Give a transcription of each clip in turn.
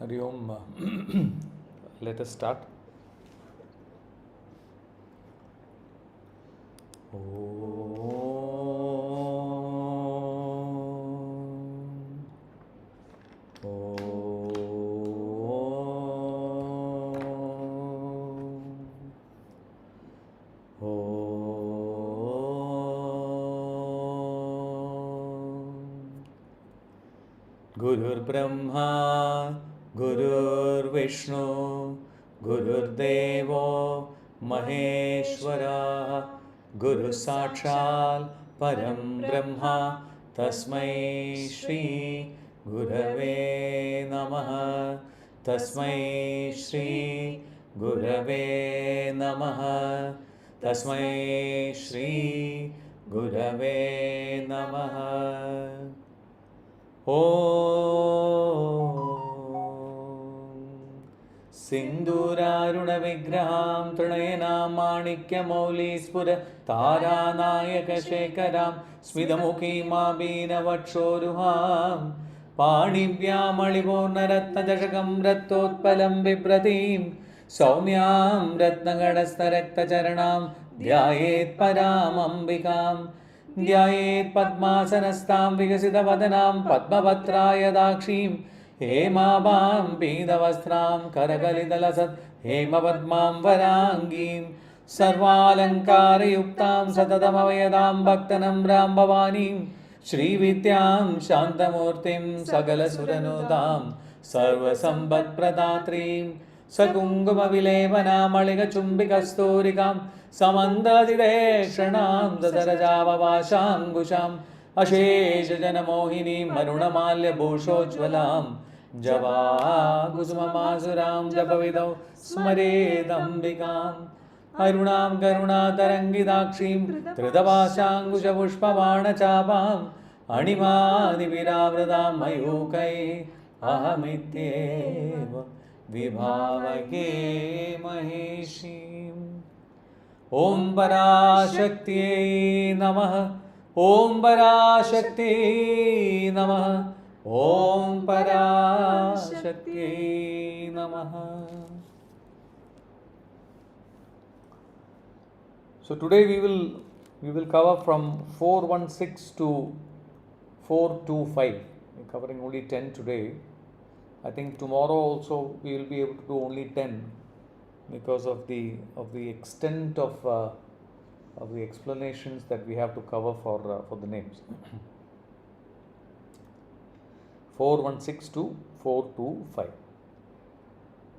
Hari Om. Let us start. Gurur Brahma, Gurur Vishnu, Gurur Devo, Maheshwara, Guru Sakshal, Param Brahma, Tasmai Shri Gurave Namaha, Tasmai Shri Gurave Namaha, Tasmai Shri Gurave Namaha. Sinduraruna Vigraham Trinayana Manikya Mauli Spura Taranayaka Shekaram Smidamuki Mabina Vatshoruham Panibhyam Alivona Ratna Jashakam Rattotpalam Vipratim Saumyam Ratnagastarakta Charanam Dhyayet Param Ambikam ध्यायेत् पद्मासनस्तां विकसितवदनां पद्मपत्राय दाक्षीं हेमाभां पीतवस्त्रां करकलितलसत् हेमपद्मां वराङ्गीं सर्वालङ्कारयुक्तां सततमवयदां भक्तनम्रां भवानीं श्रीविद्यां शान्तमूर्तिं सकलसुरनुतां सर्वसम्पत्प्रदात्रीं सकुङ्कुमविलेपनामलिकचुम्बिकस्तूरिकां समन्दादिदेक्षणां दशरजाववाशाङ्कुशाम् अशेषजनमोहिनीं मरुणमाल्यभूषोज्ज्वलां जवाकुसुममासुरां जपविदौ स्मरेदम्बिकाम् अरुणां करुणातरङ्गिताक्षीं धृतपाशाङ्कुशपुष्पबाणचापाम् अणिमादिविरावृतां मयूकैः अहमित्येव विभावके महेशीम् ॐ पराशक्त्यै नमः ॐ पराशक्त्यै नमः ॐ पराशक्त्यै नमः. So today we will cover from 416 to 425. We're covering only 10 today. I think tomorrow also we will be able to do only 10 because of the extent of the explanations that we have to cover for the names. 416 to 425.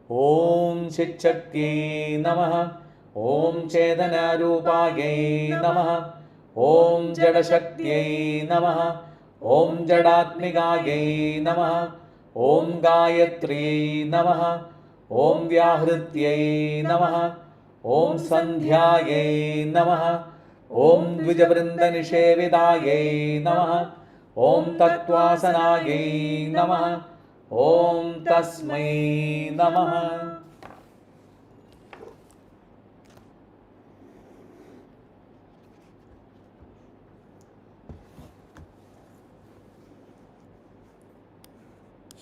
Om Chitchatyai Namaha. Om Chedanarupayai Namaha. Om Jadashakyai Namaha. Om Jadatmikayai Namaha. Om Gayatri Namaha. Om Vyahrityai Namaha. Om Sandhyayai Namaha. Om Dvijavrindanishevidayai Namaha. Om Tattvasanaye Namaha. Om Tasmai Namaha.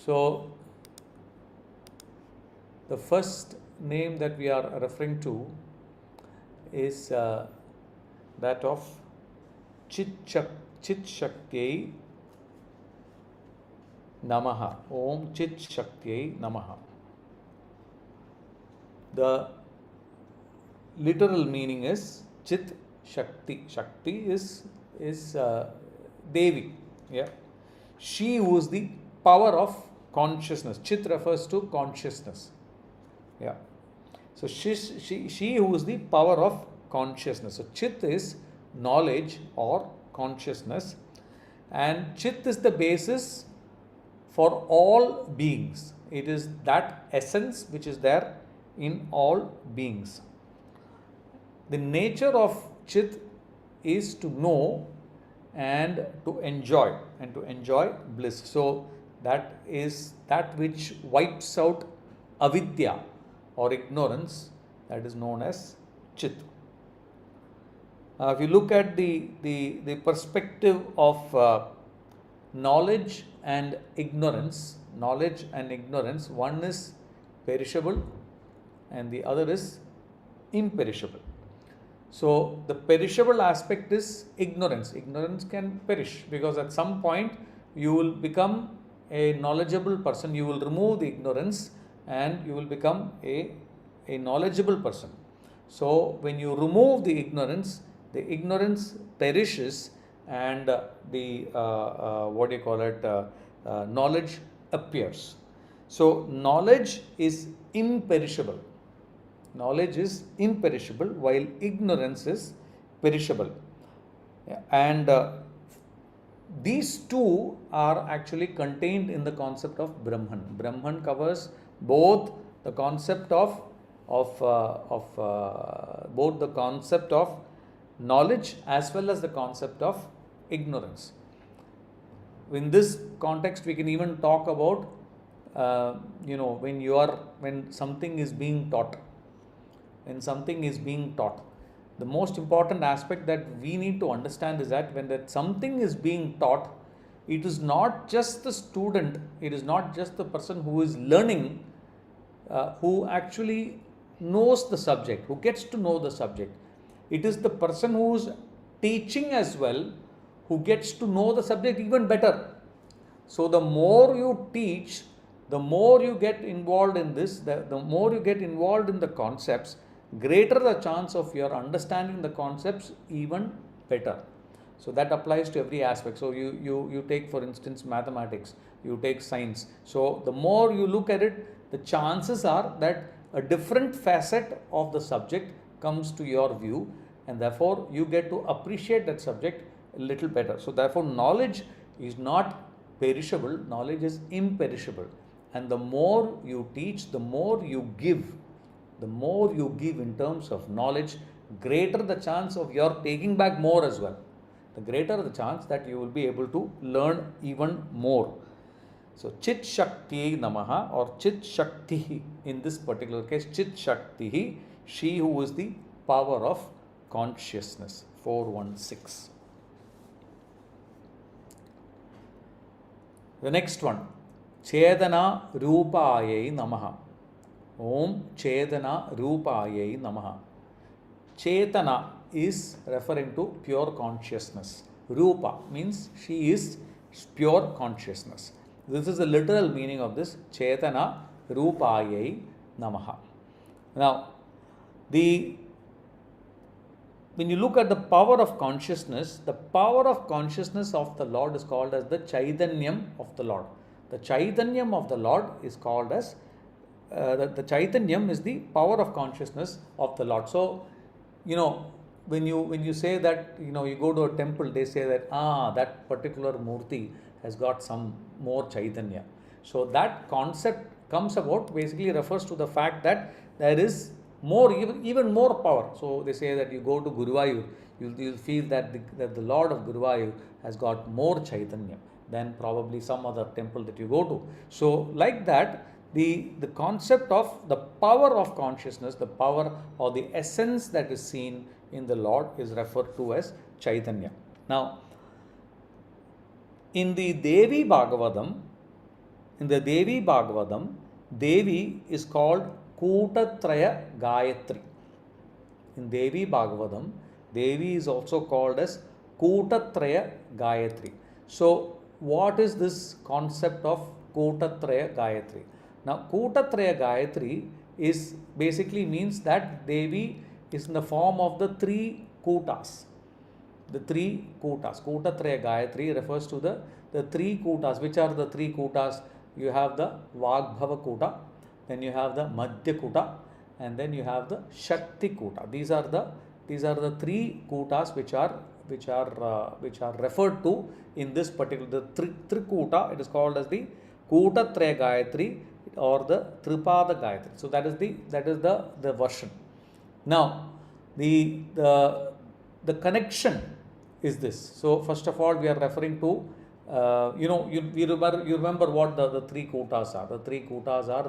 So, the first name that we are referring to is that of Chit Shaktयै Namaha. Om Chit Shaktयै Namaha. The literal meaning is Chit Shakti. Shakti is Devi. Yeah, she who is the power of consciousness. Chit refers to consciousness. Yeah. So she who is the power of consciousness. So Chit is knowledge or consciousness, and Chit is the basis for all beings. It is that essence which is there in all beings. The nature of Chit is to know and to enjoy bliss. So that is that which wipes out avidya or ignorance, that is known as Chit. If you look at the perspective of knowledge and ignorance, one is perishable and the other is imperishable. So the perishable aspect is ignorance. Ignorance can perish because at some point you will become a knowledgeable person. You will remove the ignorance and you will become a knowledgeable person. So when you remove the ignorance perishes and knowledge appears. So knowledge is imperishable. Knowledge is imperishable while ignorance is perishable. And these two are actually contained in the concept of Brahman. Brahman covers both the concept of knowledge as well as the concept of ignorance. In this context, we can even talk about when something is being taught. When something is being taught, the most important aspect that we need to understand is that when that something is being taught, it is not just the student, it is not just the person who is learning, who actually knows the subject, who gets to know the subject. It is the person who is teaching as well, who gets to know the subject even better. So the more you teach, the more you get involved in this, the more you get involved in the concepts, greater the chance of your understanding the concepts even better. So that applies to every aspect. So you take, for instance, mathematics, you take science. So the more you look at it, the chances are that a different facet of the subject comes to your view, and therefore you get to appreciate that subject a little better. So therefore knowledge is not perishable, knowledge is imperishable. And the more you teach, the more you give in terms of knowledge, greater the chance of your taking back more as well. The greater the chance that you will be able to learn even more. So Chit Shakti Namaha, or Chit Shakti in this particular case, Chit Shakti, she who is the power of consciousness. 416. The next one, Chedana Rupayai Namaha. Om Chedana Rupayai Namaha. Chetana is referring to pure consciousness. Rupa means she is pure consciousness. This is the literal meaning of this, Chetana Rupayai Namaha. Now, when you look at the power of consciousness of the Lord is called as the Chaitanyam of the Lord. The Chaitanyam of the Lord is called as the Chaitanyam is the power of consciousness of the Lord. So, when you say that, you go to a temple, they say that, that particular murti has got some more Chaitanya. So that concept comes about, basically refers to the fact that there is more, even more power. So they say that you go to Guruvayur, you'll feel that the Lord of Guruvayur has got more Chaitanya than probably some other temple that you go to. So like that, the concept of the power of consciousness, the power or the essence that is seen in the Lord is referred to as Chaitanya. Now, in the Devi Bhagavatam, Devi is called Kutatraya Gayatri. In Devi Bhagavatam, Devi is also called as Kutatraya Gayatri. So, what is this concept of Kutatraya Gayatri? Now, Kutatraya Gayatri is basically means that Devi is in the form of the three Kutas. The three Kutas. Kutatraya Gayatri refers to the three Kutas. Which are the three Kutas? You have the Vagbhava Kuta, then you have the Madhya Kuta, and then you have the Shakti Kuta. These are the three Kutas which are referred to in this particular Trikuta. It is called as the Kutatraya Gayatri or the Tripada Gayatri. So that is the version. Now the connection is this. So first of all, we are referring to you remember what the three Kutas are. The three Kutas are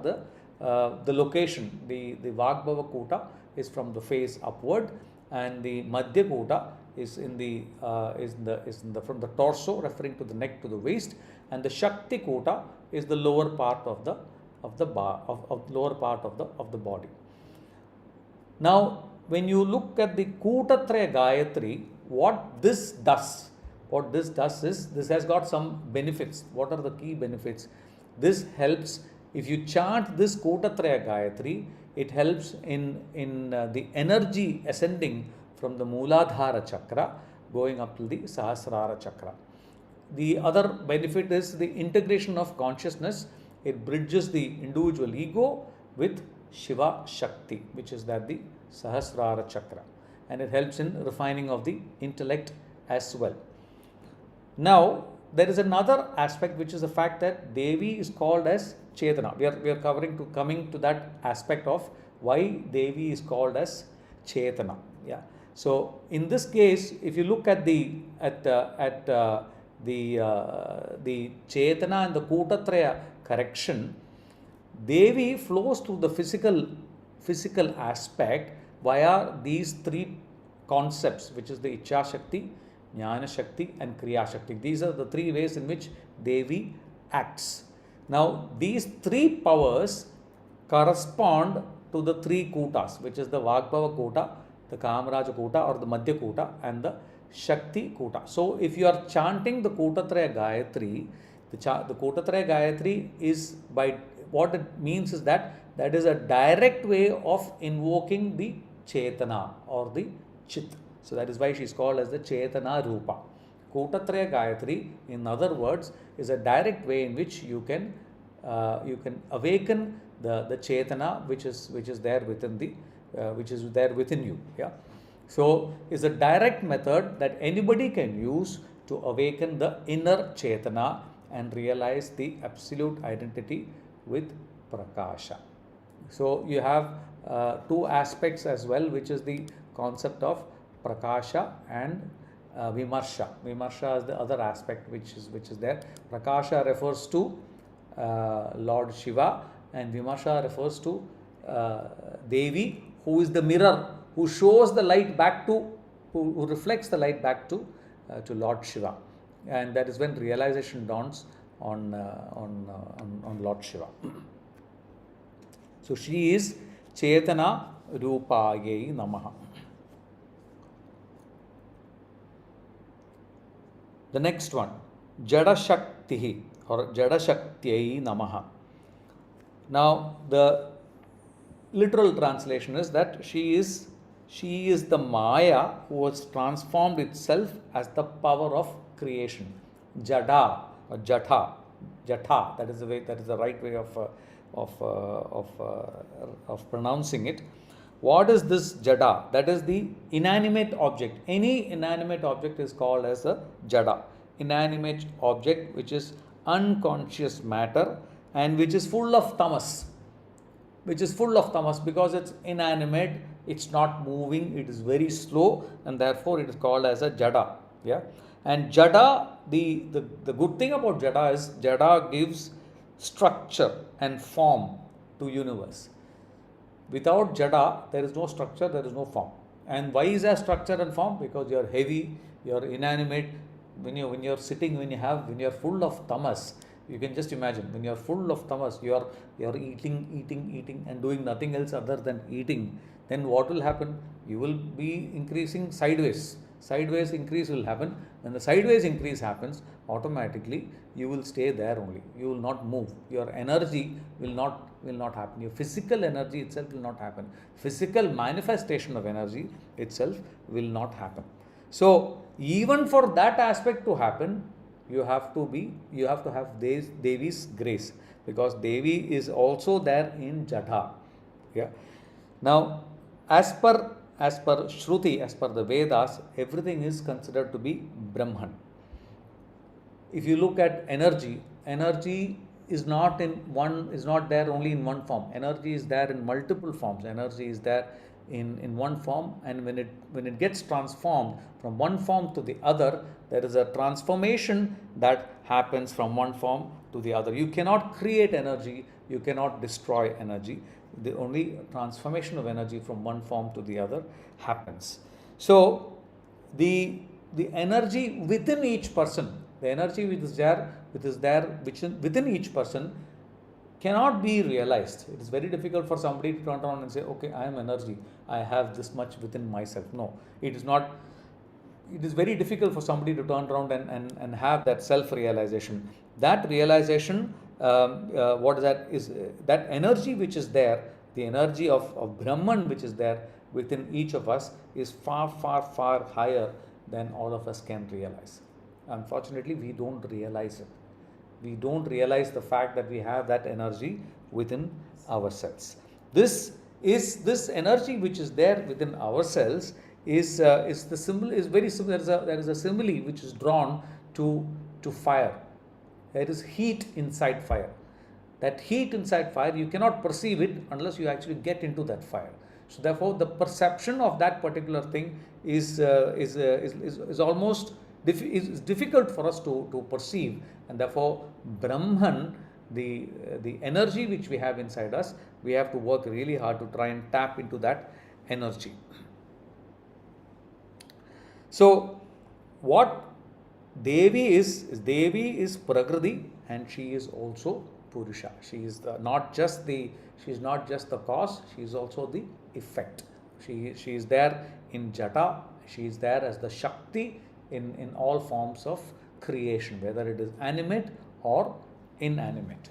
the location. The Vagbhava Kuta is from the face upward, and the Madhya Kuta is in the from the torso, referring to the neck to the waist, and the Shakti Kuta is the lower part of the lower part of the body. Now, when you look at the Kutatraya Gayatri, what this does is, this has got some benefits. What are the key benefits? This helps, if you chant this Kutatraya Gayatri, it helps in the energy ascending from the Mooladhara Chakra going up to the Sahasrara Chakra. The other benefit is the integration of consciousness. It bridges the individual ego with Shiva Shakti, which is that the Sahasrara Chakra, and it helps in refining of the intellect as well. Now, there is another aspect, which is the fact that Devi is called as Chetana. We are coming to that aspect of why Devi is called as Chetana. Yeah. So in this case, if you look at the Chetana and the Kutatraya correction, Devi flows through the physical aspect via these three concepts, which is the Ichha Shakti, Jnana Shakti and Kriya Shakti. These are the three ways in which Devi acts. Now, these three powers correspond to the three kutas, which is the Vagbhava Kuta, the Kamaraja Kuta or the Madhya Kuta, and the Shakti Kuta. So, if you are chanting the Kutatraya Gayatri, the Kutatraya Gayatri is, by what it means is that is a direct way of invoking the Chetana or the Chit. So that is why she is called as the Chetana Rupa. Kutatraya Gayatri, in other words, is a direct way in which you can awaken the Chetana which is there within you. Yeah. So it's a direct method that anybody can use to awaken the inner Chetana and realize the absolute identity with Prakasha. So you have two aspects as well, which is the concept of Prakasha and Vimarsha. Vimarsha is the other aspect which is there. Prakasha refers to Lord Shiva, and Vimarsha refers to Devi, who is the mirror, who shows the light back to, who reflects the light back to Lord Shiva, and that is when realization dawns on Lord Shiva. So she is Chetana Rupayai Namaha. The next one, Jada Shaktihi or Jada Shaktiyai Namaha. Now, the literal translation is that she is the Maya who has transformed itself as the power of creation. Jada or Jatha, that is the right way of pronouncing it. What is this Jada? That is the inanimate object. Any inanimate object is called as a Jada. Inanimate object which is unconscious matter and which is full of tamas. Because it's inanimate, it's not moving, it is very slow, and therefore it is called as a Jada. Yeah. And Jada, the good thing about Jada is Jada gives structure and form to universe. Without Jada, there is no structure, there is no form. And why is there structure and form? Because you are heavy, you are inanimate. When you're sitting, when you're full of tamas, you can just imagine, when you're full of tamas, you're eating and doing nothing else other than eating, then what will happen? You will be increasing sideways. Sideways increase will happen. When the sideways increase happens, automatically you will stay there only. You will not move. Your energy will not happen. Your physical energy itself will not happen. Physical manifestation of energy itself will not happen. So even for that aspect to happen, you have to have Devi's grace, because Devi is also there in Jada. Yeah. Now, as per Shruti, as per the Vedas, everything is considered to be Brahman. If you look at energy is not there only in one form. Energy is there in multiple forms. Energy is there in one form, and when it gets transformed from one form to the other, there is a transformation that happens from one form to the other. You cannot create energy, you cannot destroy energy. The only transformation of energy from one form to the other happens. So the energy within each person, the energy which is there, within each person cannot be realized. It is very difficult for somebody to turn around and say, okay, I am energy, I have this much within myself. No, it is not. It is very difficult for somebody to turn around and have that self-realization. That realization, what is that? Is that energy which is there, the energy of Brahman which is there within each of us is far, far, far higher than all of us can realize. Unfortunately, we don't realize it. We don't realize the fact that we have that energy within ourselves. This energy which is there within ourselves is the symbol is very similar. There is a simile which is drawn to fire. There is heat inside fire. That heat inside fire, you cannot perceive it unless you actually get into that fire. So therefore, the perception of that particular thing is almost is difficult for us to perceive, and therefore Brahman, the energy which we have inside us, we have to work really hard to try and tap into that energy. So what Devi is Prakriti, and she is also Purusha. She is not just the cause, she is also the effect. She is there in Jata, she is there as the Shakti in all forms of creation, whether it is animate or inanimate.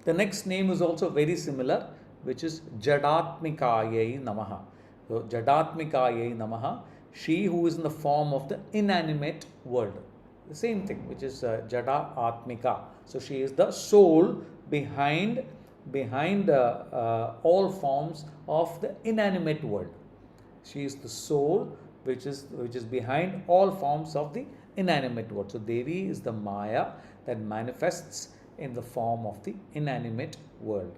The next name is also very similar, which is Jadatmikayai Namaha. So Jadatmikayai Namaha, she who is in the form of the inanimate world. The same thing, which is Jada Atmika. So she is the soul behind all forms of the inanimate world. She is the soul which is behind all forms of the inanimate world. So Devi is the Maya that manifests in the form of the inanimate world.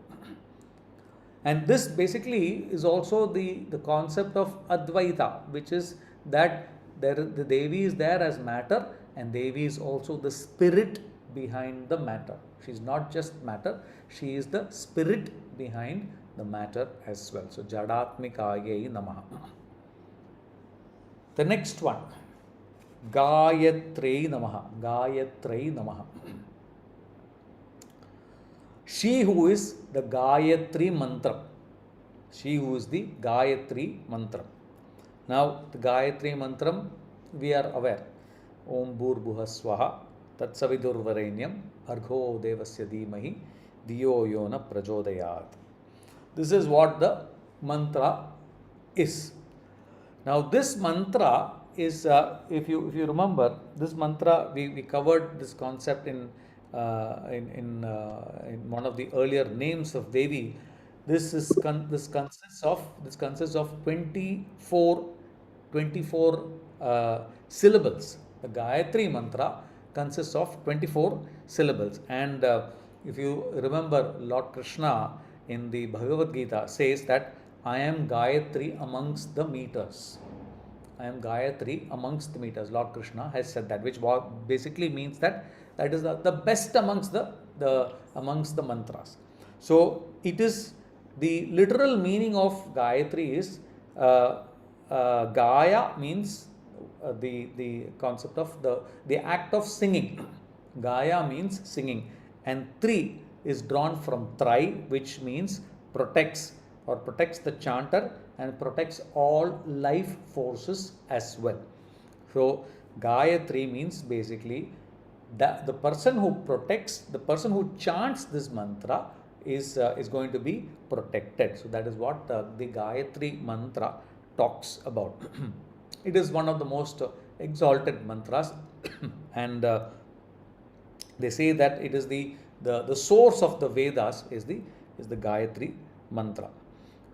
And this basically is also the concept of Advaita, which is that the Devi is there as matter, and Devi is also the spirit behind the matter. She is not just matter, she is the spirit behind the matter as well. So Jadatmikayai Namaha. The next one, Gayatrei Namaha. Gayatrei Namaha. She who is the Gayatri mantra. She who is the Gayatri mantra. Now, the Gayatri mantra, we are aware. Om Bhurbuha Swaha Tatsavidur Varenyam Bhargo Devasya Dhimahi Diyo Yona Prajodayat. This is what the mantra is. Now, this mantra is, if you remember, this mantra, we covered this concept in one of the earlier names of Devi. This consists of 24 syllables. The Gayatri mantra consists of 24 syllables, and if you remember, Lord Krishna in the Bhagavad Gita says that I am Gayatri amongst the meters. I am Gayatri amongst the meters. Lord Krishna has said that, which basically means that is the best amongst the mantras. So it is, the literal meaning of Gayatri is Gaya means the concept of the act of singing. Gaya means singing, and Tri is drawn from Tri, which means protects the chanter and protects all life forces as well. So Gayatri means basically that the person who protects, the person who chants this mantra is going to be protected. So that is what the Gayatri mantra talks about. It is one of the most exalted mantras, and they say that it is the source of the Vedas is the Gayatri mantra.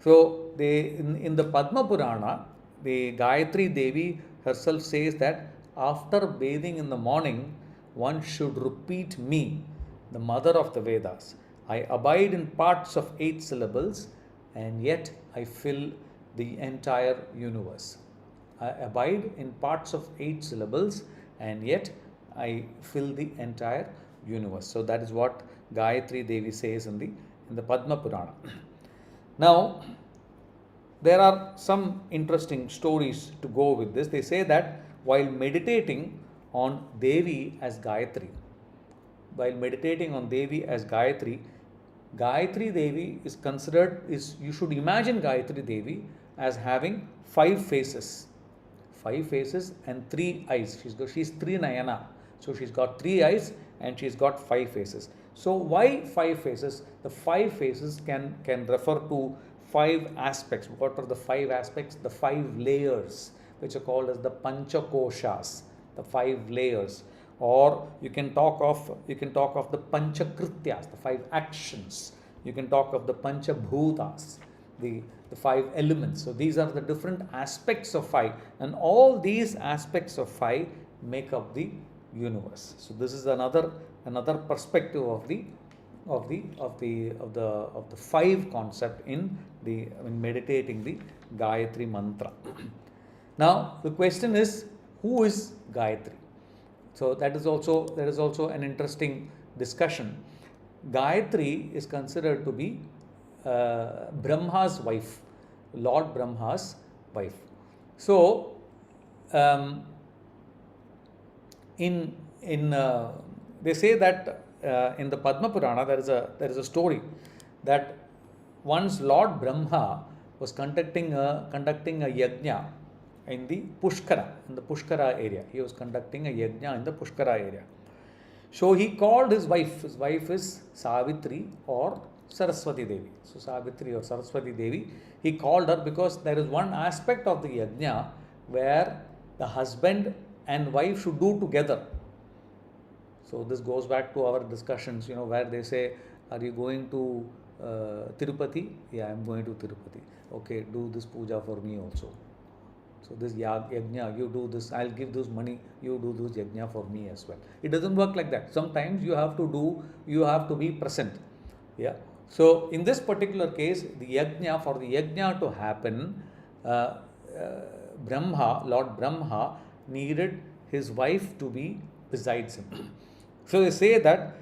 So in the Padma Purana, the Gayatri Devi herself says that after bathing in the morning, one should repeat me, the mother of the Vedas. I abide in parts of 8 syllables, and yet I fill the entire universe. I abide in parts of 8 syllables, and yet I fill the entire universe. So that is what Gayatri Devi says in the Padma Purana. Now, there are some interesting stories to go with this. They say that while meditating on Devi as Gayatri, Gayatri Devi is considered, you should imagine Gayatri Devi as having 5 faces and 3 eyes. She's Trinayana. So she's got 3 eyes and she's got 5 faces. So why 5 faces? The 5 faces can refer to 5 aspects. What are the 5 aspects? The 5 layers, which are called as the Panchakoshas, the 5 layers. Or you can talk of the Panchakrityas, the 5 actions. You can talk of the Panchabhutas, the 5 elements. So these are the different aspects of 5, and all these aspects of 5 make up the universe. So this is another perspective of the 5 concept in meditating the Gayatri mantra. Now the question is, who is Gayatri? So that is also an interesting discussion. Gayatri is considered to be Brahma's wife, Lord Brahma's wife. So they say that in the Padma Purana there is a story that once Lord Brahma was conducting a yajna in the Pushkara area. He was conducting a yajna in the Pushkara area. So he called his wife. His wife is Savitri or Saraswati Devi. So Savitri or Saraswati Devi, he called her because there is one aspect of the yajna where the husband and wife should do together. So this goes back to our discussions, where they say, are you going to Tirupati? Yeah, I am going to Tirupati. Okay, do this puja for me also. So this yajna, you do this, I'll give this money, you do this yajna for me as well. It doesn't work like that. Sometimes you have to be present. Yeah. So in this particular case, for the yajna to happen, Lord Brahma needed his wife to be besides him. So they say that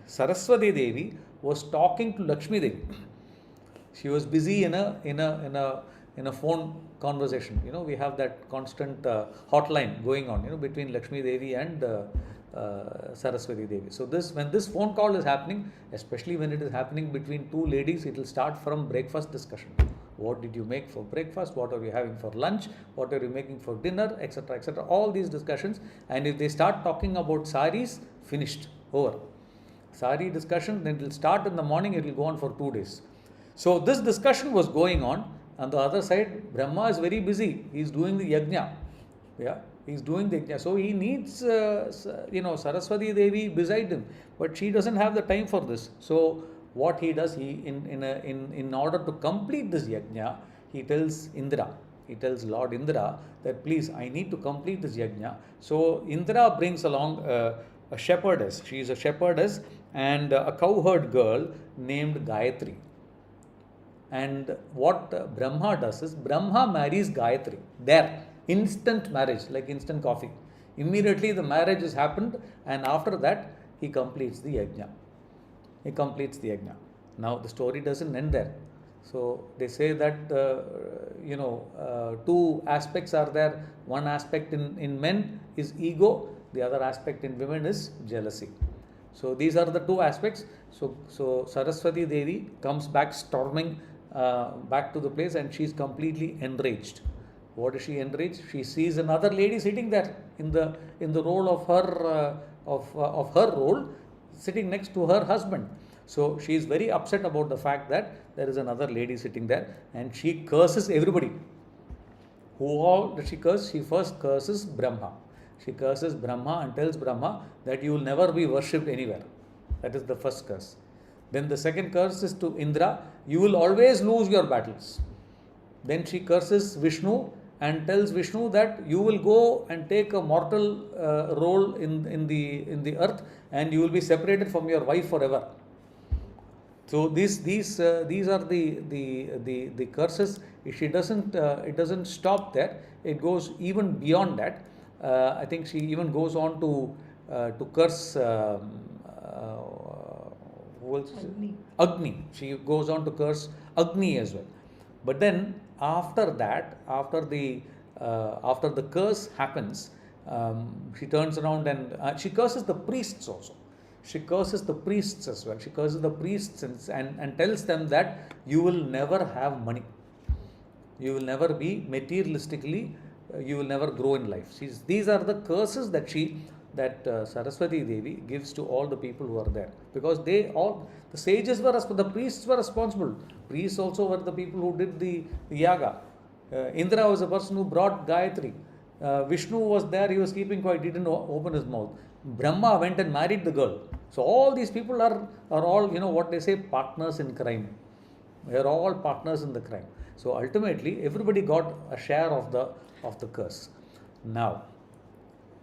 Saraswati Devi was talking to Lakshmi Devi. She was busy in a phone conversation. We have that constant hotline going on, between Lakshmi Devi and Saraswati Devi. So when this phone call is happening, especially when it is happening between two ladies, it will start from breakfast discussion. What did you make for breakfast? What are you having for lunch? What are you making for dinner? Etc. etc. All these discussions. And if they start talking about saris, finished, over. Sari discussion, then it will start in the morning, it will go on for 2 days. So this discussion was going on. On the other side, Brahma is very busy. He is doing the yajna. Yeah, he is doing the yajna. So he needs, Saraswati Devi beside him. But she doesn't have the time for this. So what he does, in order to complete this yajna, he tells Indra, Lord Indra that please, I need to complete this yajna. So Indra brings along a shepherdess. She is a shepherdess and a cowherd girl named Gayatri. And what Brahma does is, Brahma marries Gayatri. There, instant marriage, like instant coffee. Immediately the marriage has happened, and after that, he completes the yajna. Now, the story doesn't end there. So, they say that, 2 aspects are there. One aspect in men is ego. The other aspect in women is jealousy. So, these are the 2 aspects. So Saraswati Devi comes back storming back to the place, and she is completely enraged. What is she enraged? She sees another lady sitting there in the role of her role, sitting next to her husband. So she is very upset about the fact that there is another lady sitting there, and she curses everybody. Who all did she curse? She first curses Brahma. She curses Brahma and tells Brahma that you will never be worshipped anywhere. That is the first curse. Then the second curse is to Indra, you will always lose your battles. Then she curses Vishnu and tells Vishnu that you will go and take a mortal role in the earth, and you will be separated from your wife forever. So these are the curses. It doesn't stop there. It goes even beyond that. I think she even goes on to curse Agni. She goes on to curse Agni as well. But then after that, after the curse happens, she turns around and she curses the priests also. She curses the priests as well. She curses the priests and tells them that you will never have money. You will never be materialistically, you will never grow in life. These are the curses that Saraswati Devi gives to all the people who are there, because the sages were, the priests were responsible. Priests also were the people who did the yaga. Indra was a person who brought Gayatri. Vishnu was there, he was keeping quiet, he didn't open his mouth. Brahma went and married the girl. So all these people are all, what they say, partners in crime. We are all partners in the crime. So ultimately, everybody got a share of the curse. Now,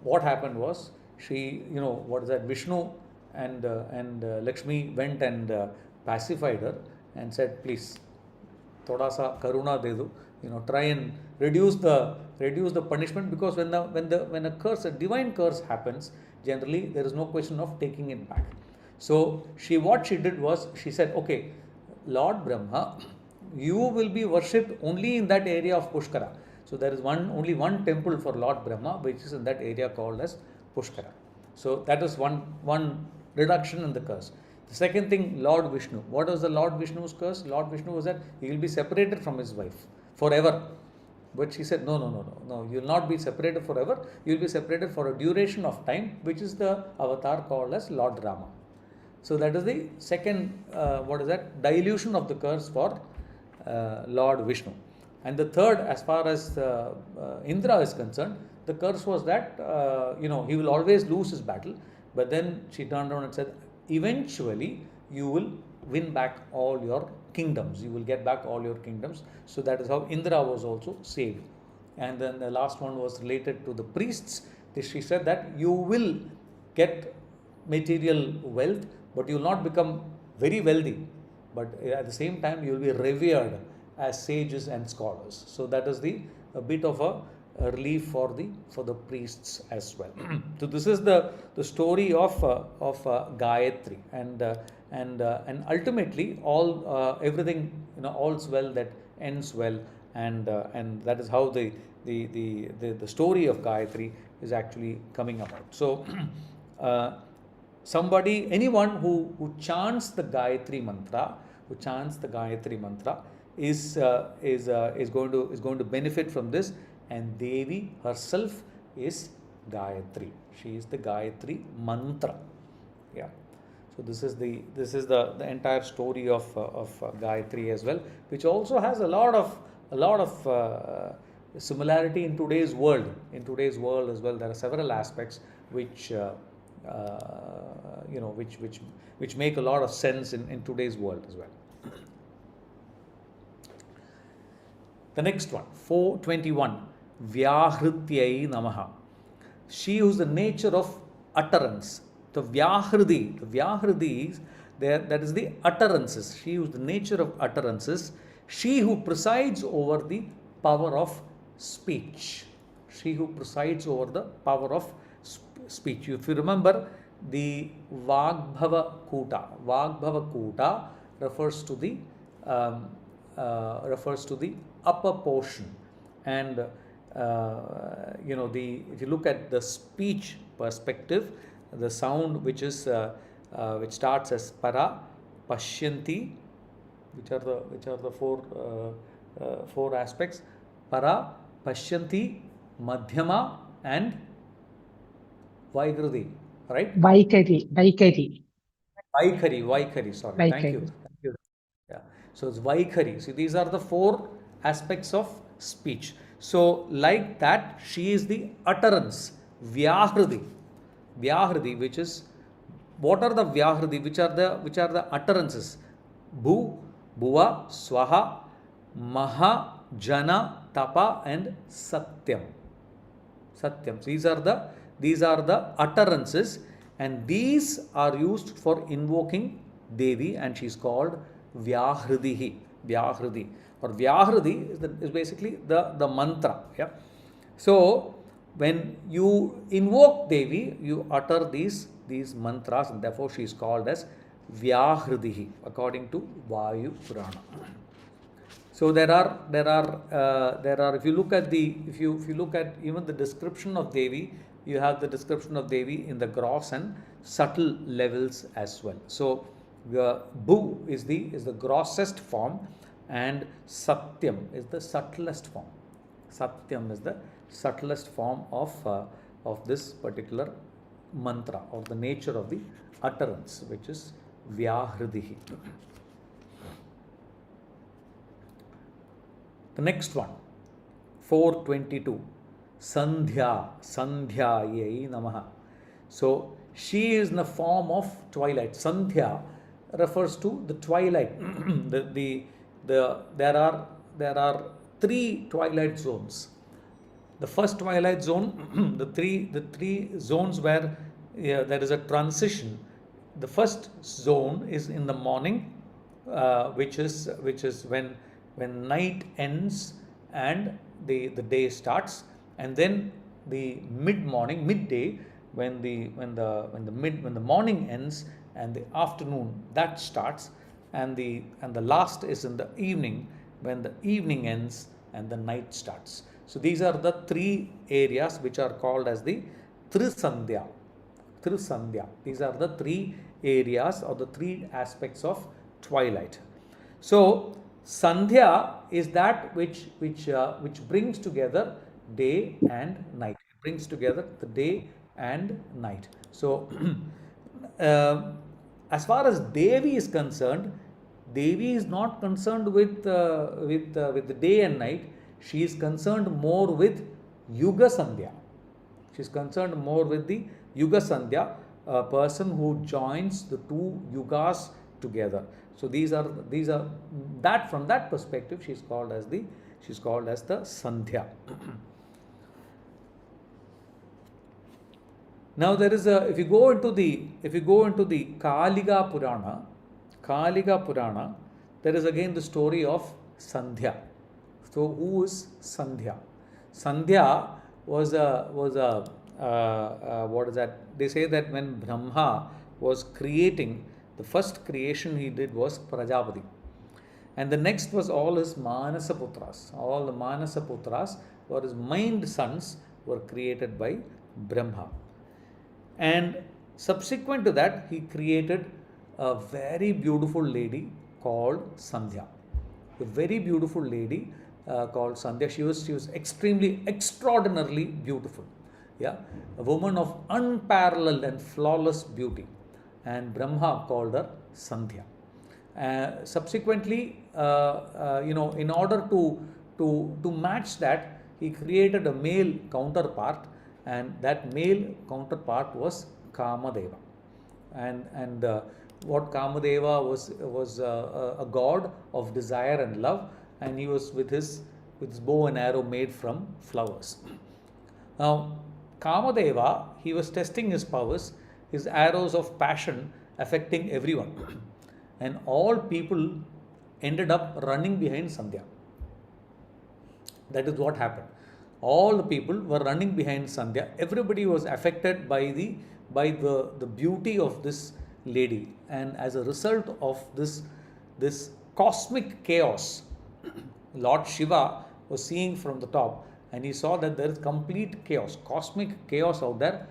what happened was, Vishnu and Lakshmi went and pacified her and said, please, thoda sa karuna de do, try and reduce the punishment, because when a curse, a divine curse happens, generally there is no question of taking it back. So what she did was, she said, okay, Lord Brahma, you will be worshipped only in that area of Pushkara. So there is only one temple for Lord Brahma, which is in that area called as Pushkara. So that is one reduction in the curse. The second thing, Lord Vishnu. What was the Lord Vishnu's curse? Lord Vishnu was that he will be separated from his wife forever. But she said, no, you will not be separated forever. You will be separated for a duration of time, which is the avatar called as Lord Rama. So that is the second, dilution of the curse for Lord Vishnu. And the third, as far as Indra is concerned, the curse was that, he will always lose his battle. But then she turned around and said, eventually you will win back all your kingdoms. You will get back all your kingdoms. So that is how Indra was also saved. And then the last one was related to the priests. She said that you will get material wealth, but you will not become very wealthy. But at the same time, you will be revered as sages and scholars. So that is a bit of a relief for the priests as well. So this is the story of Gayatri, and ultimately everything, all's well that ends well, and that is how the story of Gayatri is actually coming about. So anyone who chants the Gayatri mantra, is going to benefit from this. And Devi herself is Gayatri. She is the Gayatri mantra. Yeah. So this is the entire story of Gayatri as well, which also has a lot of similarity in today's world. In today's world as well, there are several aspects which which make a lot of sense in today's world as well. The next one, 421, Vyahrityai Namaha. She who is the nature of utterance. The Vyahridi is there, that is the utterances. She who is the nature of utterances. She who presides over the power of speech. She who presides over the power of speech. If you remember, the Vagbhava Kuta refers to the upper portion, and if you look at the speech perspective, the sound which starts as para, pashyanti, which are the four aspects: para, pashyanti, madhyama, and Vaikhriti, right? Vaikari. Sorry, thank you. Yeah. So it's Vaikhari. See, these are the four aspects of speech. So, like that, she is the utterance, Vyahridi, which is, what are the Vyahridi? Which are the utterances? Bhu, Bhuva, Swaha, Maha, Jana, Tapa, and Satyam. These are the utterances, and these are used for invoking Devi, and she is called Vyahridi. Or Vyahridi is basically the mantra. Yeah. So when you invoke Devi, you utter these mantras, and therefore she is called as Vyahridi according to Vayu Purana. So there are if you look at even the description of Devi, you have the description of Devi in the gross and subtle levels as well. So Bu is the grossest form, and Satyam is the subtlest form. Satyam is the subtlest form of this particular mantra, or the nature of the utterance, which is Vyahridihi. The next one, 422, Sandhya, Sandhyayai Namaha. So she is in the form of twilight. Sandhya refers to the twilight. There are three twilight zones. The first twilight zone, the three zones where there is a transition. The first zone is in the morning, which is when night ends and the day starts, and then the midday, when the morning ends and the afternoon that starts, and the last is in the evening, when the evening ends and the night starts. So these are the three areas which are called as the Trisandhya. These are the three areas or the three aspects of twilight. So Sandhya is that which brings together day and night. It brings together the day and night. So as far as Devi is concerned, Devi is not concerned with the day and night. She is concerned more with Yuga Sandhya. She is concerned more with the Yuga Sandhya, a person who joins the two yugas together. So these are that, from that perspective, she's called as the Sandhya. Now there is if you go into the Kaliga Purana, there is again the story of Sandhya. So who is Sandhya? Sandhya was a what is that? They say that when Brahma was creating, the first creation he did was Prajapati, and the next was all his Manasa Putras. All the Manasa Putras, or his mind sons, were created by Brahma. And subsequent to that, he created a very beautiful lady called Sandhya. A very beautiful lady called Sandhya. She was extraordinarily beautiful. Yeah, a woman of unparalleled and flawless beauty, and Brahma called her Sandhya. Subsequently, in order to match that, he created a male counterpart, and that male counterpart was Kamadeva. And what Kamadeva was a god of desire and love, and he was with his bow and arrow made from flowers. Now, Kamadeva, he was testing his powers, his arrows of passion affecting everyone, and all people ended up running behind Sandhya. That is what happened. All the people were running behind Sandhya. Everybody was affected by the beauty of this lady, and as a result of this cosmic chaos, Lord Shiva was seeing from the top, and he saw that there is complete chaos, cosmic chaos out there.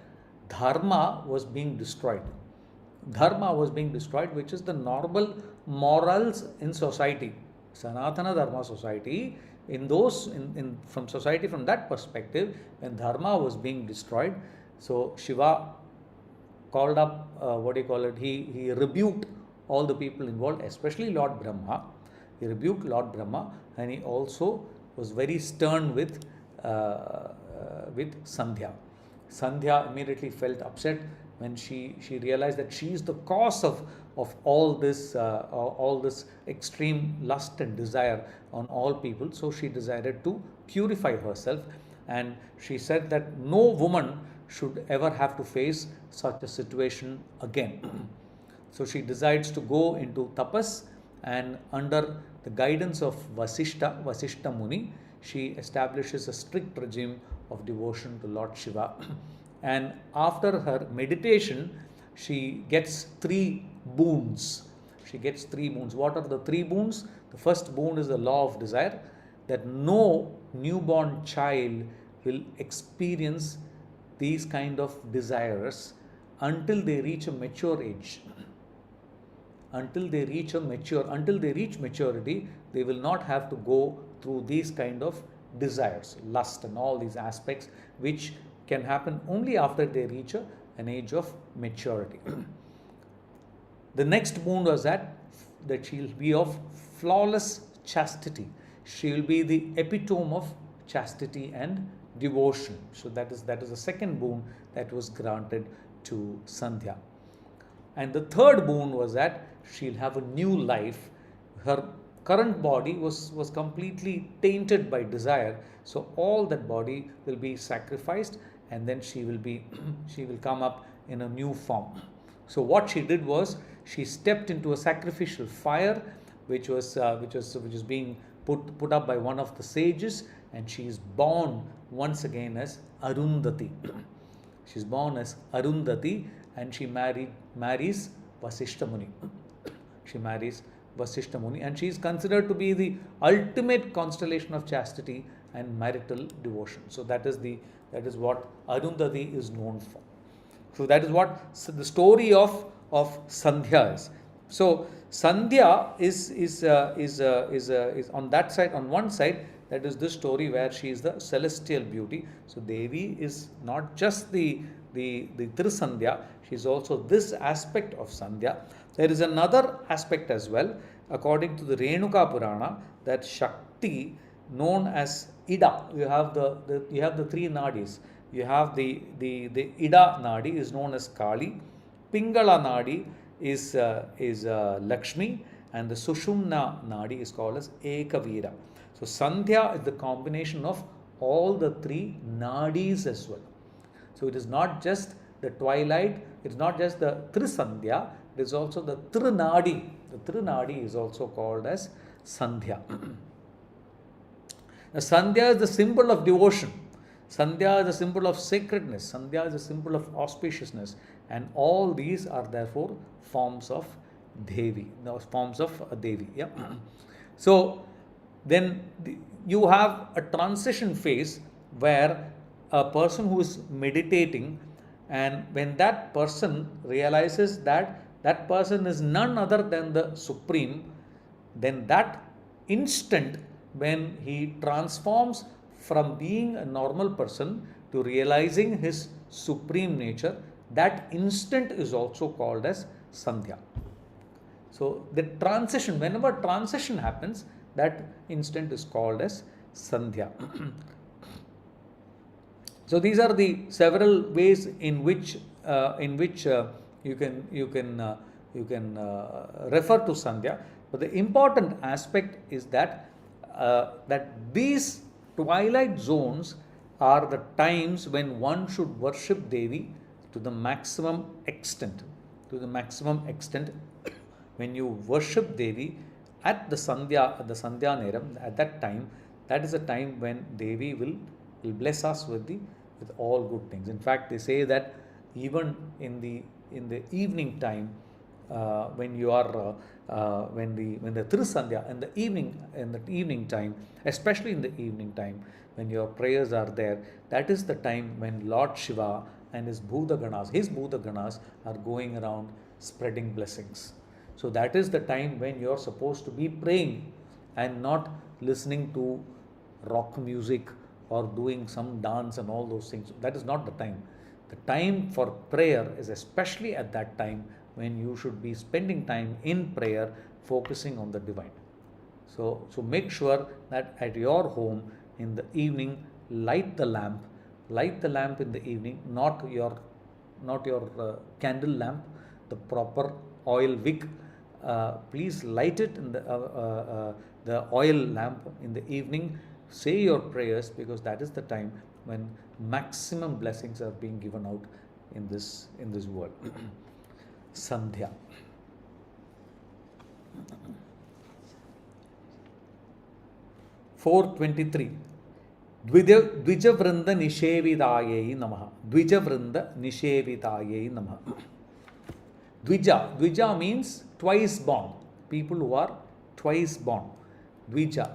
Dharma was being destroyed. Dharma was being destroyed, which is the normal morals in society. Sanatana Dharma society, from society, from that perspective, when Dharma was being destroyed, so Shiva called up, he rebuked all the people involved, especially Lord Brahma. He rebuked Lord Brahma, and he also was very stern with Sandhya. Sandhya immediately felt upset when she realized that she is the cause of all this extreme lust and desire on all people. So she decided to purify herself, and she said that no woman should ever have to face such a situation again. So she decides to go into tapas, and under the guidance of Vasishta Muni, she establishes a strict regime of devotion to Lord Shiva. And after her meditation, she gets 3 boons. What are the 3 boons? The first boon is the law of desire, that no newborn child will experience these kind of desires until they reach a mature age. Until they reach maturity, they will not have to go through these kind of desires, lust and all these aspects, which can happen only after they reach an age of maturity. The next boon was that she will be of flawless chastity. She will be the epitome of chastity and devotion. So that is the second boon that was granted to Sandhya. And the third boon was that she'll have a new life. Her current body was completely tainted by desire. So all that body will be sacrificed, and then she will come up in a new form. So what she did was, she stepped into a sacrificial fire, which was being put up by one of the sages, and she is born once again as Arundhati. She is born as Arundhati, and she marries Vasishta Muni. She marries Vasishta Muni, and she is considered to be the ultimate constellation of chastity and marital devotion. So that is what Arundhati is known for. So that is what the story of Sandhya is. So Sandhya is on that side, on one side, that is this story where she is the celestial beauty. So Devi is not just the Trisandhya, she is also this aspect of Sandhya. There is another aspect as well, according to the Renuka Purana, that Shakti, known as Ida. You have the three nadis. You have the Ida nadi is known as Kali, Pingala nadi is Lakshmi, and the Sushumna nadi is called as Ekavira. So Sandhya is the combination of all the three nadis as well. So it is not just the twilight, it is not just the Trisandhya, it is also the Trinadi. The Trinadi is also called as Sandhya. Now, Sandhya is the symbol of devotion. Sandhya is a symbol of sacredness. Sandhya is a symbol of auspiciousness. And all these are therefore forms of Devi. Forms of Devi. Yeah. So then you have a transition phase where a person who is meditating, and when that person realizes that that person is none other than the Supreme, then that instant when he transforms from being a normal person to realizing his supreme nature, that instant is also called as Sandhya. So the transition, whenever transition happens, that instant is called as Sandhya. So these are the several ways in which you can refer to Sandhya. But the important aspect is that these twilight zones are the times when one should worship Devi to the maximum extent. When you worship Devi at the Sandhya Neram, at that time, that is the time when Devi will bless us with all good things. In fact, they say that even in the evening time, when you are when the Trisandhya in the evening time, especially in the evening time, when your prayers are there, that is the time when Lord Shiva and his Bhuta Ganas are going around spreading blessings. So that is the time when you are supposed to be praying and not listening to rock music or doing some dance and all those things. That is not the time. The time for prayer is especially at that time when you should be spending time in prayer, focusing on the divine. So make sure that at your home in the evening, light the lamp in the evening, not your candle lamp, the proper oil wick. Please light it in the oil lamp in the evening. Say your prayers, because that is the time when maximum blessings are being given out in this world. Sandhya. .423 Dvijavrinda Nishevitaye Namaha. Dvijavrinda Nishevitaye Namaha. Dvija means twice born. People who are twice born. Dvija,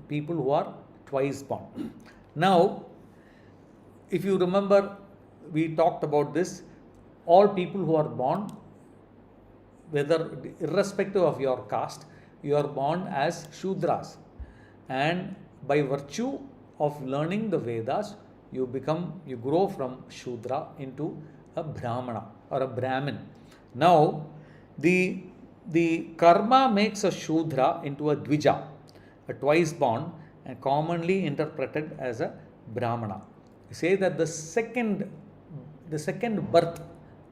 people who are twice born. Now, if you remember, we talked about this. All people who are born, whether irrespective of your caste, you are born as Shudras, and by virtue of learning the Vedas, you grow from Shudra into a Brahmana or a Brahmin. Now, the karma makes a Shudra into a Dvija, a twice born, and commonly interpreted as a Brahmana. You say that the second birth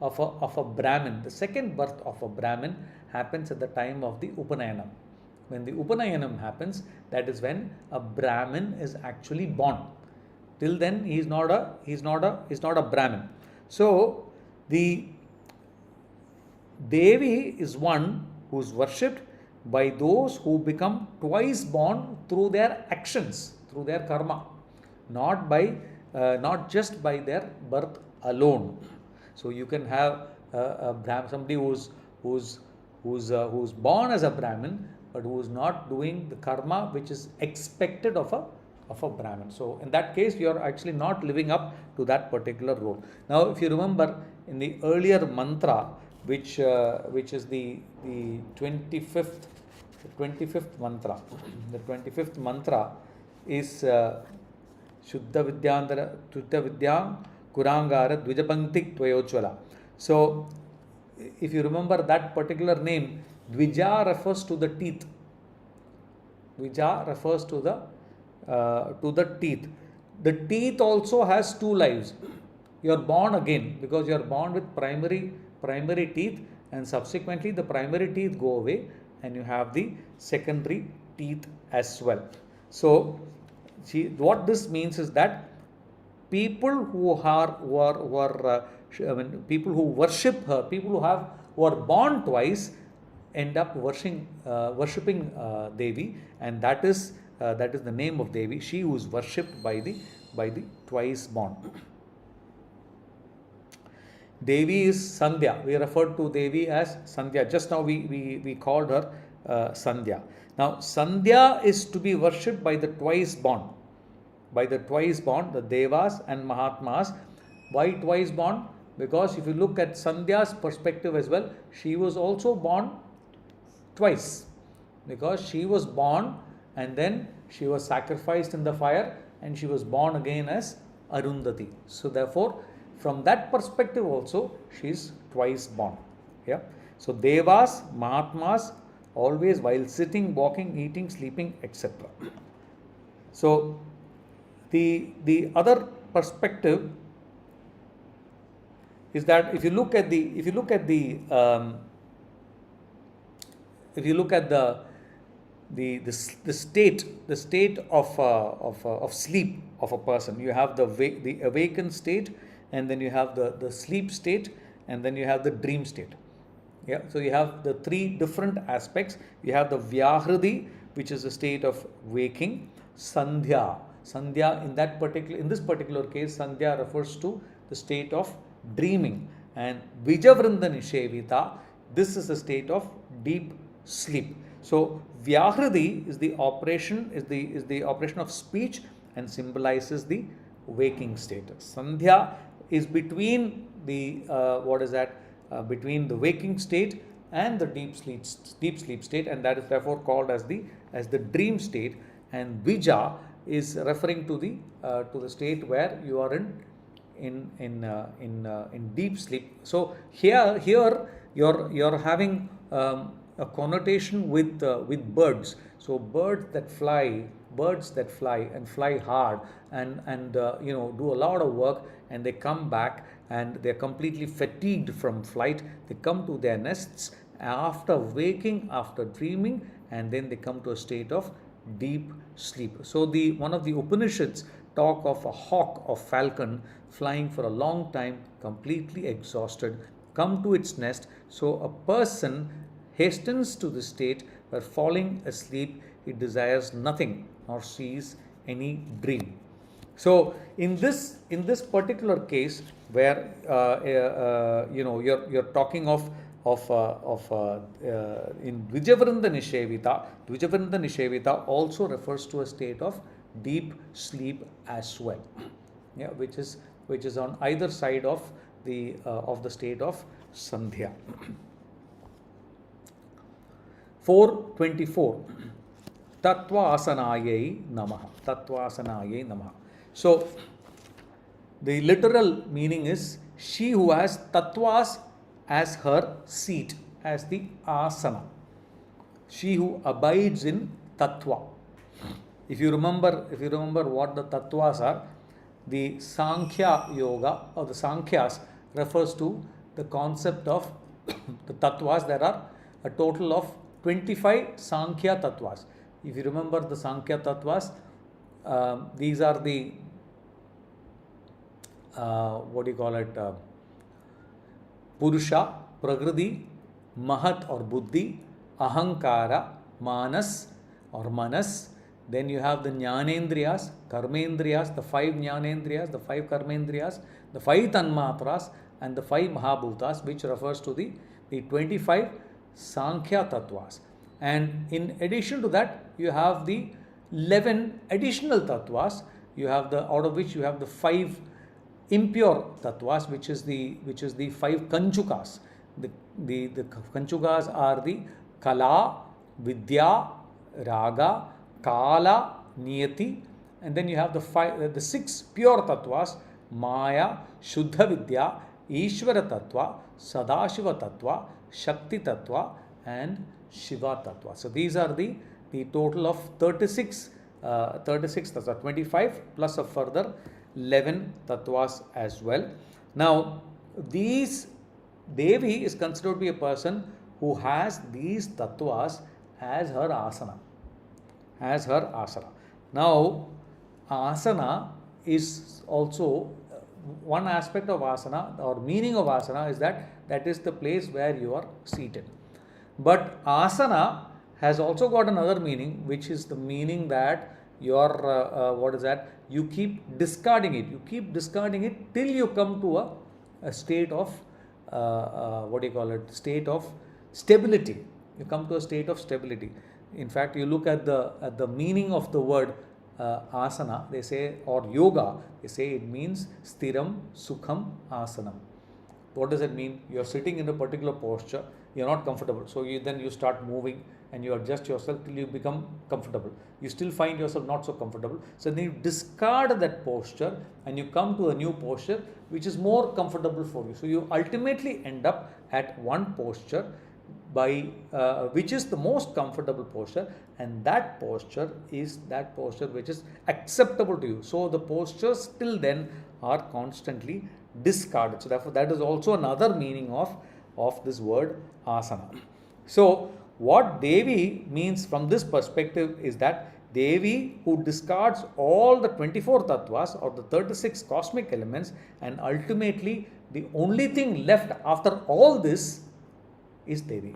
of a Brahmin, the second birth of a Brahmin happens at the time of the Upanayanam. When the Upanayanam happens, that is when a Brahmin is actually born. Till then, he is not a Brahmin. So the Devi is one who is worshipped by those who become twice born through their actions, through their karma, not just by their birth alone. So you can have somebody who's born as a Brahmin, but who is not doing the karma which is expected of a Brahmin. So in that case, you are actually not living up to that particular role. Now, if you remember in the earlier mantra, which is the 25th mantra. The 25th mantra is Shuddha Vidyam Kurangara Dvijapankti Tvayojvala. So, if you remember that particular name, Dvija refers to the teeth. Dvija refers to the teeth. The teeth also has two lives. You are born again because you are born with primary teeth, and subsequently the primary teeth go away and you have the secondary teeth as well. So, what this means is that people people who worship her, people who are born twice, end up worshipping Devi, and that is the name of Devi. She who is worshipped by the twice born. Devi is Sandhya. We referred to Devi as Sandhya. Just now we called her Sandhya. Now, Sandhya is to be worshipped by the twice born. By the twice born, the Devas and Mahatmas. Why twice born? Because if you look at Sandhya's perspective as well, she was also born twice. Because she was born and then she was sacrificed in the fire and she was born again as Arundhati. So therefore, from that perspective also, she is twice born. Yeah. So Devas, Mahatmas, always while sitting, walking, eating, sleeping, etc. So the other perspective is that if you look at the state of sleep of a person, you have the awakened state, and then you have the sleep state, and then you have the dream state. Yeah, so you have the three different aspects. You have the Vyahridi, which is a state of waking. Sandhya in this particular case, Sandhya refers to the state of dreaming, and Vijavrinda Nishevita, this is a state of deep sleep. So Vyahridi is the operation of speech and symbolizes the waking state. Sandhya is between the between the waking state and the deep sleep state, and that is therefore called as the dream state. And Vija is referring to the state where you are in deep sleep. So here you're having a connotation with birds. So birds that fly and fly hard and do a lot of work, and they come back and they're completely fatigued from flight. They come to their nests after waking, after dreaming, and then they come to a state of deep sleep. So one of the Upanishads talk of a hawk or falcon flying for a long time, completely exhausted, come to its nest. So a person hastens to the state where, falling asleep, he desires nothing nor sees any dream. So in this particular case, where you're talking of in Dvijavrinda Nishevita also refers to a state of deep sleep as well, yeah, which is on either side of the state of Sandhya. 424. Tattvasanaye Namaha. Tattvasanaye Namaha. So, the literal meaning is she who has tattvas as her seat, as the asana. She who abides in tattva. If you remember what the tattvas are, the Sankhya Yoga or the Sankhyas refers to the concept of the tattvas. There are a total of 25 Sankhya tattvas. If you remember the Sankhya tattvas, these are the Purusha, Prakriti, Mahat or Buddhi, Ahankara, Manas or Manas. Then you have the Jnanendriyas, Karmendriyas, the 5 Jnanendriyas, the 5 Karmendriyas, the 5 Tanmatras and the 5 Mahabhutas, which refers to the 25 Sankhya tattvas. And in addition to that, you have the 11 additional tattvas. You have out of which you have the 5 impure tattvas, which is the 5 kanchukas. The kanchukas are the Kala, Vidya, Raga, Kala, Niyati, and then you have the 6 pure tattvas: Maya, Shuddha Vidya, Ishvara tattva, Sadashiva tattva, Shakti tattva, and Shiva tattva. So these are the total of 36 tattvas, 25 plus a further 11 tattvas as well. Now, these Devi is considered to be a person who has these tattvas as her asana. Now, asana is also one aspect of asana, or meaning of asana is that is the place where you are seated. But asana has also got another meaning, which is the meaning that you are you keep discarding it. You keep discarding it till you come to a state of state of stability. You come to a state of stability. In fact, you look at the meaning of the word asana, they say, or yoga, they say it means stiram sukham asanam. What does it mean? You are sitting in a particular posture, you are not comfortable, so you start moving and you adjust yourself till you become comfortable. You still find yourself not so comfortable, so then you discard that posture and you come to a new posture which is more comfortable for you. So you ultimately end up at one posture which is the most comfortable posture, and that posture is which is acceptable to you. So the postures till then are constantly discarded. So therefore that is also another meaning of this word asana. So what Devi means from this perspective is that Devi who discards all the 24 tattvas or the 36 cosmic elements, and ultimately the only thing left after all this is Devi,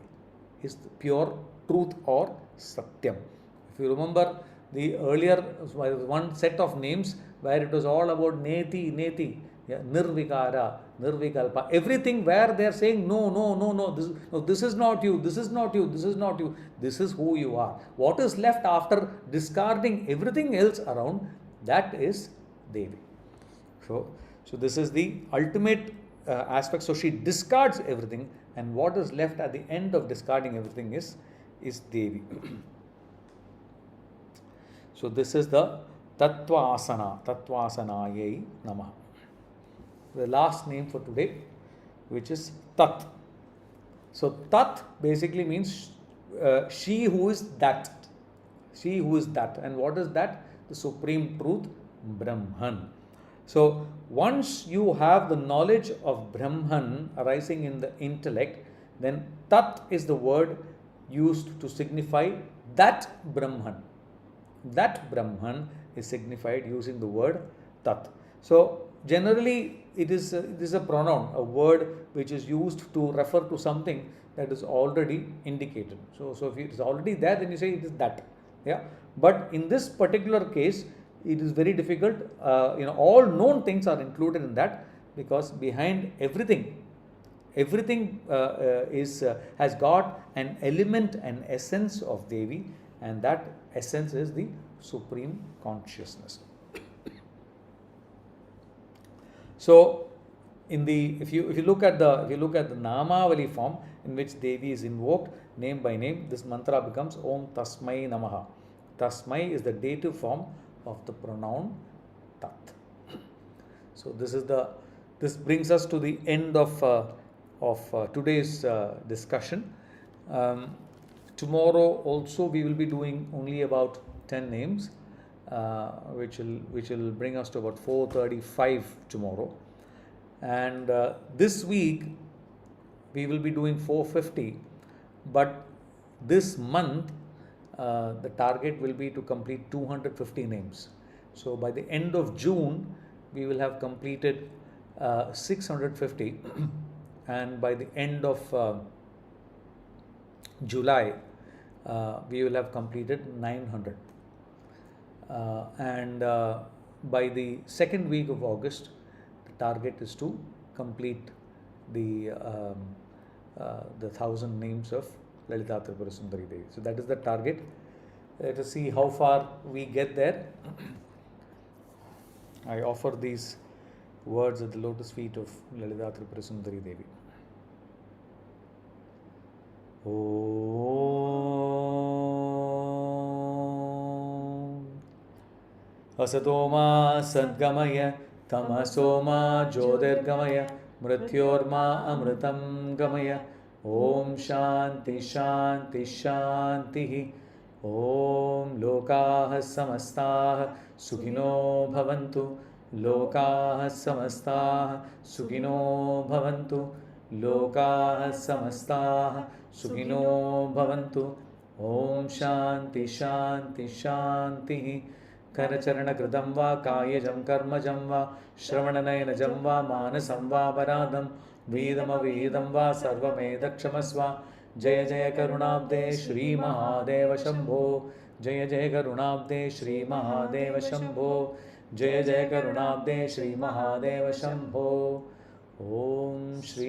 is the pure truth or Satyam. If you remember the earlier one set of names where it was all about Neti, Nirvikara, Nirvikalpa, everything where they are saying no, this is not you, this is not you, this is not you, this is who you are. What is left after discarding everything else around, that is Devi. So this is the ultimate aspect. So she discards everything, and what is left at the end of discarding everything is Devi. So this is the Tattvasanaye Namaha. The last name for today, which is Tat. So Tat basically means she who is that. She who is that. And what is that? The supreme truth, Brahman. So once you have the knowledge of Brahman arising in the intellect, then Tat is the word used to signify that Brahman. That Brahman is signified using the word Tat. So generally it is a pronoun, a word which is used to refer to something that is already indicated. So if it is already there, then you say it is that. Yeah. But in this particular case, it is very difficult. All known things are included in that, because behind everything everything has got an element, an essence of Devi, and that essence is the supreme consciousness. So, if you look at the Namavali form in which Devi is invoked name by name, this mantra becomes Om Tasmai Namaha. Tasmai is the dative form of the pronoun Tat. So this brings us to the end of today's discussion. Tomorrow also we will be doing only about 10 names, which will bring us to about 4:35 tomorrow. And this week we will be doing 450, but this month the target will be to complete 250 names. So by the end of June we will have completed 650 and by the end of July we will have completed 900 and by the second week of August the target is to complete the 1000 names of Lalitha Tripura Sundari Devi. So that is the target. Let us see how far we get there. I offer these words at the lotus feet of Lalitha Tripura Sundari Devi. Om Asatoma Sadgamaya Tamasoma Jyotirgamaya Mrityorma Amritam Gamaya. Om Shanti Shanti Shanti. Om Lokaha Samastah Sukhino Bhavantu. Lokaha Samastah Sukhino Bhavantu. Lokaha Samastah Sukhino Bhavantu. Om Shanti Shanti Shanti. Karacharana Kritam va Kayajam Karmajam va Shravananayana va Manasam va Paradam Vedama Vedam va Sarvamedakshamasva. Jaya Jaya Karunabde Shri Mahadeva Shambho. Jaya Jaya Karunabde Shri Mahadeva Shambho. Jaya Jaya Karunabde Shri Mahadeva Shambho. Om Shri